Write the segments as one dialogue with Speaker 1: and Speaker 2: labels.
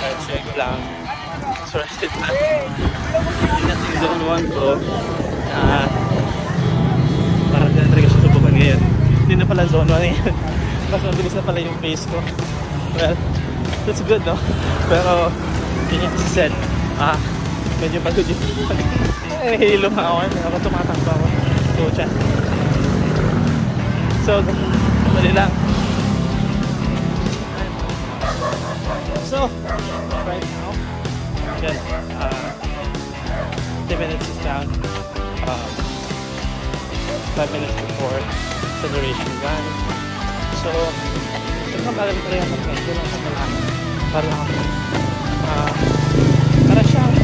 Speaker 1: Kahit check lang. Sorted lang. Hindi natin yung zone 1 ko. Parang ganun rin kasi subukan ngayon. Hindi na pala zone 1 ngayon. Mas mabilis na pala yung pace ko. Well, that's good, no? Pero, yun yung said, medyo pagod yun. Nahihilo nga ako. Ako tumatakbo ako. Pucha. So, dali lang. So, right now, just 10 minutes is down. 5 minutes before acceleration run. So, ito pala rin ako medyo lang sa malaki. Para siyang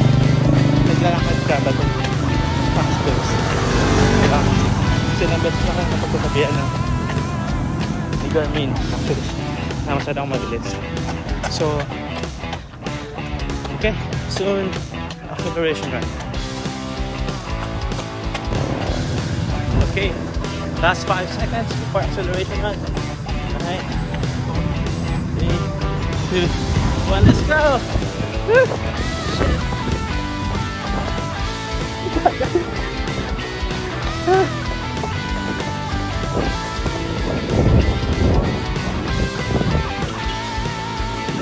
Speaker 1: naglalakad ka bago fast goes. Sinabas na ka napagkakabihan ng ni Garmin. Actually, na masyadong mabilis. So, okay, soon acceleration run. Okay, last 5 seconds before acceleration run. Alright, 3, 2, 1, let's go! Woo!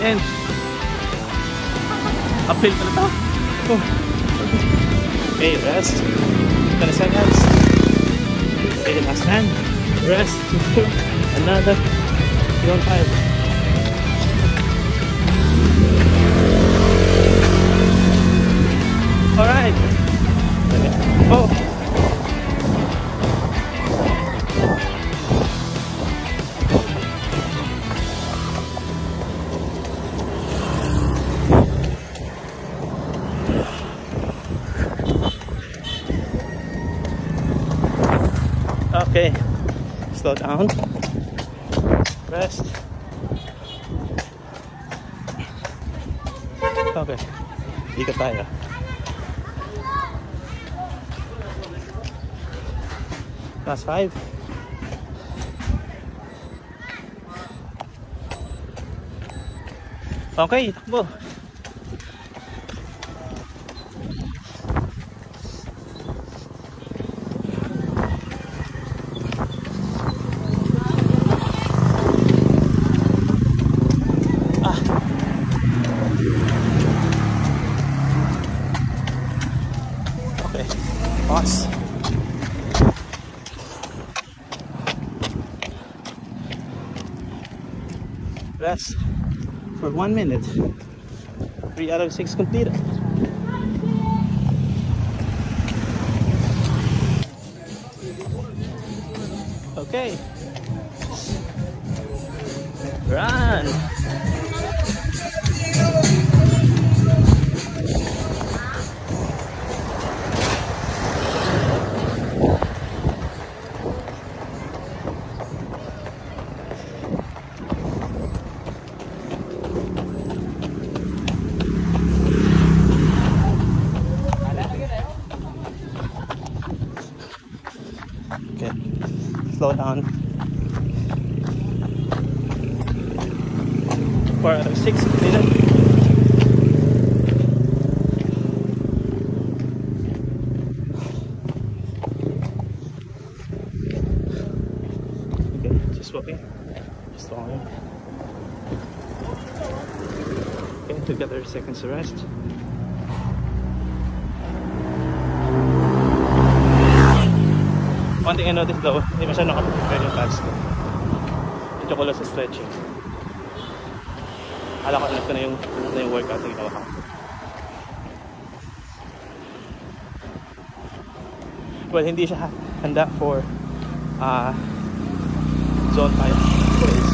Speaker 1: And uphill pala to. Okay, rest 20 seconds. Okay, last hand. Rest. Another. Zone 5. Alright. Oh. Okay, slow down, rest. Okay, ikot tayo. Last 5. Okay, takbo. Pause. Rest for 1 minute. 3 out of 6 completed. Okay. Run. Slow down. 4 out of 6 completed. Okay, just walking. Just walking. Okay, we got 30 seconds to rest. One thing I noticed though, hindi masyadong nakapag-prepare yung pads ko. Medyo ko lang sa stretching. Akala ko alam ko na yung workout na ginawa ko. Well, hindi siya handa for zone 5 race.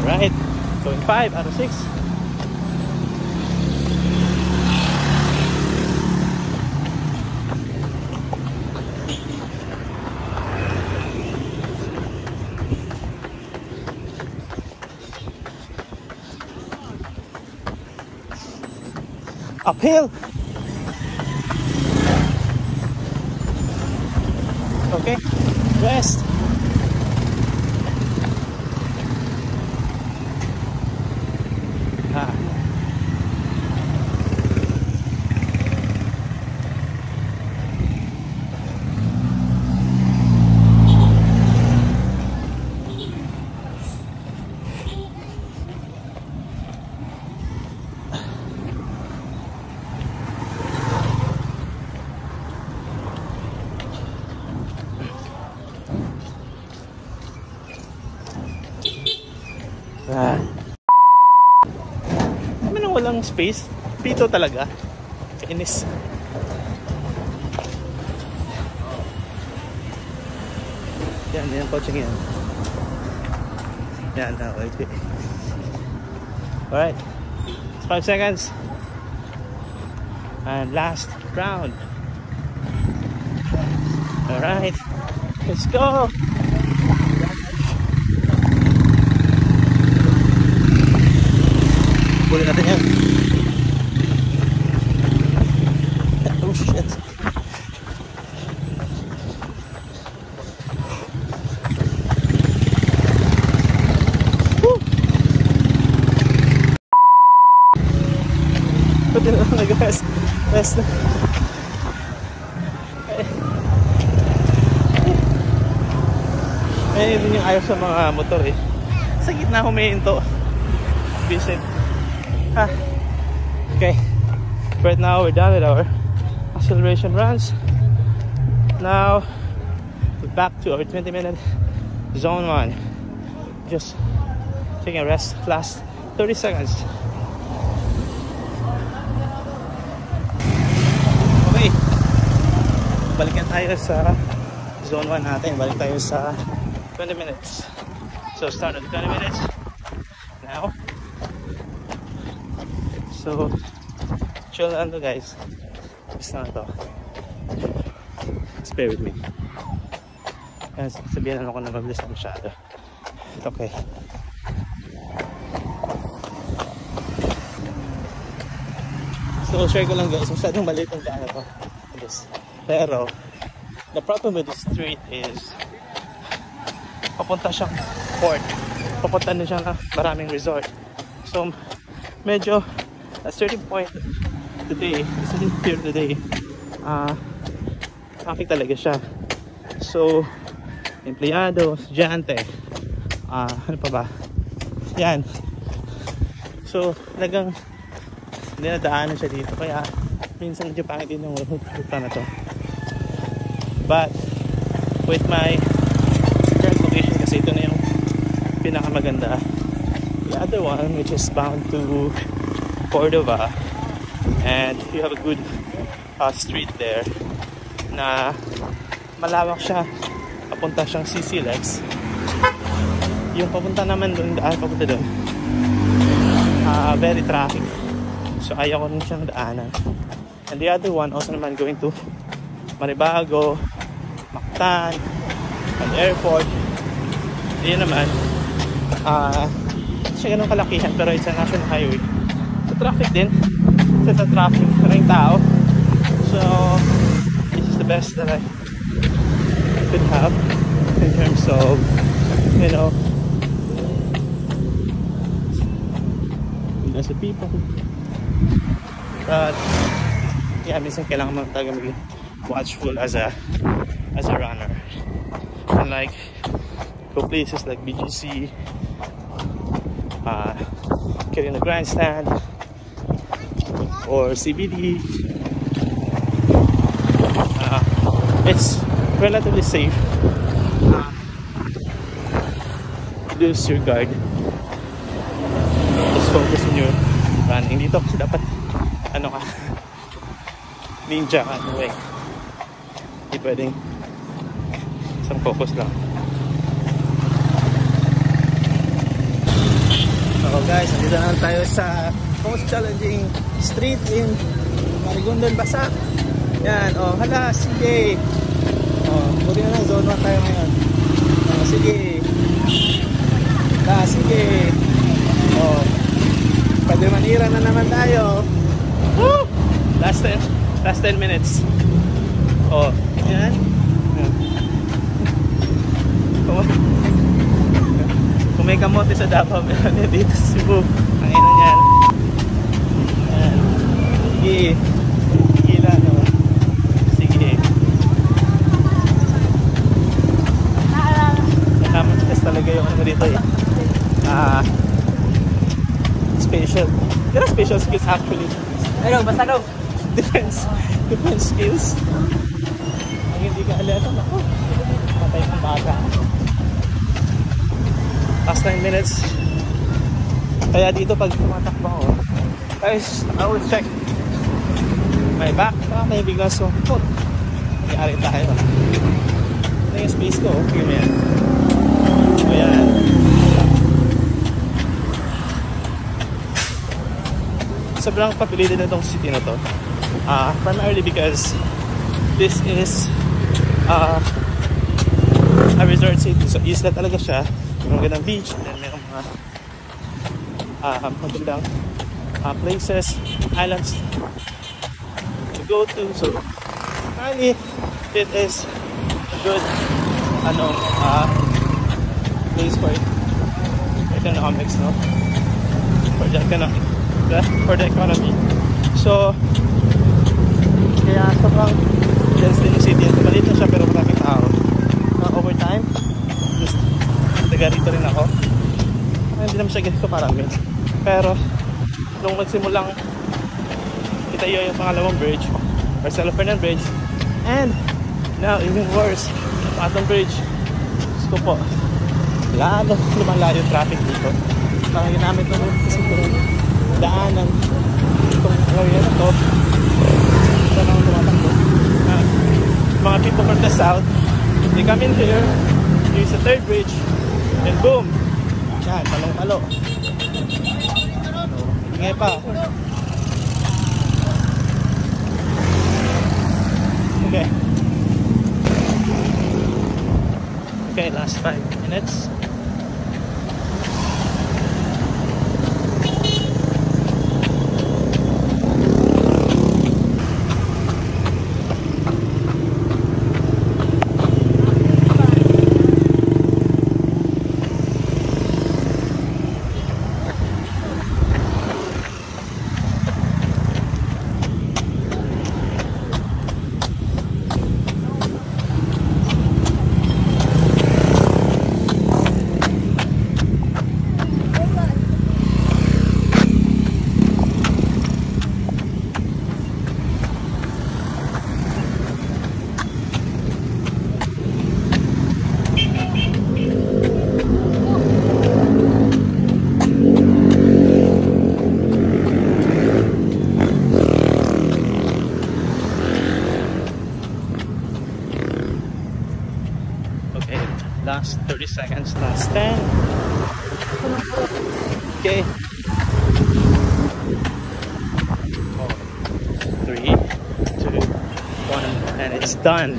Speaker 1: Alright, going 5 out of 6. Uphill. Okay, rest. Yan. Kami nang walang space. Pito talaga. Kainis. Yan, yan coaching yan. Yan, okay. Alright. It's 5 seconds. And last round. Alright. Let's go. Boleh natin yan. Oh shit. Woo! Pati na lang nag-rest. Rest na. Ayun din yung ayaw sa mga motor eh. Sa gitna humihinto. Visit. Okay, right now we're done with our acceleration runs. Now we're back to our 20-minute zone 1. Just taking a rest, last 30 seconds. Okay, balikan tayo sa zone 1 natin. Balik tayo sa 20 minutes. So start at 20 minutes now. So, chill lang to guys. Basta na to. Just bear with me. Sabihan ano ko na mabilis na masyado. Okay. So, share ko lang guys. Masyadong maliit ang daan na to. Pero, the problem with the street is papunta siyang port. Papunta na siya na maraming resort. So, medyo a certain point today, traffic talaga siya. So, empleyado, estudyante, ano pa ba? Yan. So, talagang dinadaanan siya dito. Kaya, minsan medyo pangit din yung ruta na to. But, with my current location, kasi ito na yung pinakamaganda. The other one, which is bound to Cordova, and you have a good street there na malawak siya, papunta siyang CCLX. Yung papunta naman doon, daan papunta doon, very traffic, so ayaw ko rin siyang daanan. And the other one also naman going to Maribago, Mactan, and airport. Yun naman siya ganun kalakihan, pero it's a national highway. Traffic din. Sa traffic, maraming tao. So, this is the best that I could have in terms of, you know, as a people. But, yeah, minsan kailangan mo talaga maging watchful as a runner. And like, go places like BGC, getting the grandstand, or CBD. It's relatively safe. Lose your guard. Just focus on your running. Dito kasi dapat ano ka, ninja ka in a way. Hindi pwedeng isang focus lang. So guys, nandito na tayo sa most challenging street in Marigondon, Basak. Yan, oh, hala, sige. Oh, buti na lang, zone 1 tayo ngayon. Oh, sige. Hala, sige. Oh, pwede manira na naman tayo. Woo! Last 10 minutes. Oh, yan. Kung may kamote sa Davao, meron dito sa Cebu. Ang ina niyan. Ayan. Sige. Gila, no? Sige. Nakamatis talaga yung ano dito eh. Special. There are special skills actually. Ano, basta no? Defense skills. Ang hindi ka alata, ako. Matay ng bata. Last 9 minutes. Kaya dito pag tumatakbo ako, I always check my back. May biglang sumpot. May-ari tayo. Ito yung space ko. Okay na yan. So yan. Sobrang papilito na itong city na to. Primarily because this is a resort city. So isla talaga siya. May magandang beach. And then mayroong mga magandang places, islands to go to. So finally, it is a good place for economics, no? For the economy. So kaya sobrang dense din yung city. Maliit na siya pero maraming tao. Over time, just taga rito rin ako. Hindi naman siya ganito parami. Pero nung nagsimulang itayo yung pangalawang bridge or San Fernando Bridge, and now even worse, Patong Bridge, gusto ko po lalo lumala yung traffic dito. Parang ginamit naman kasi itong daanan itong area na to. Ito naman tumatakbo. Mga people from the south, they come in here, use the third bridge, and boom, yan, talong-talo. Ingay pa. Okay. Okay, last 5 minutes. Last 30 seconds, last 10. Okay. 4, 3, 2, 1, and it's done.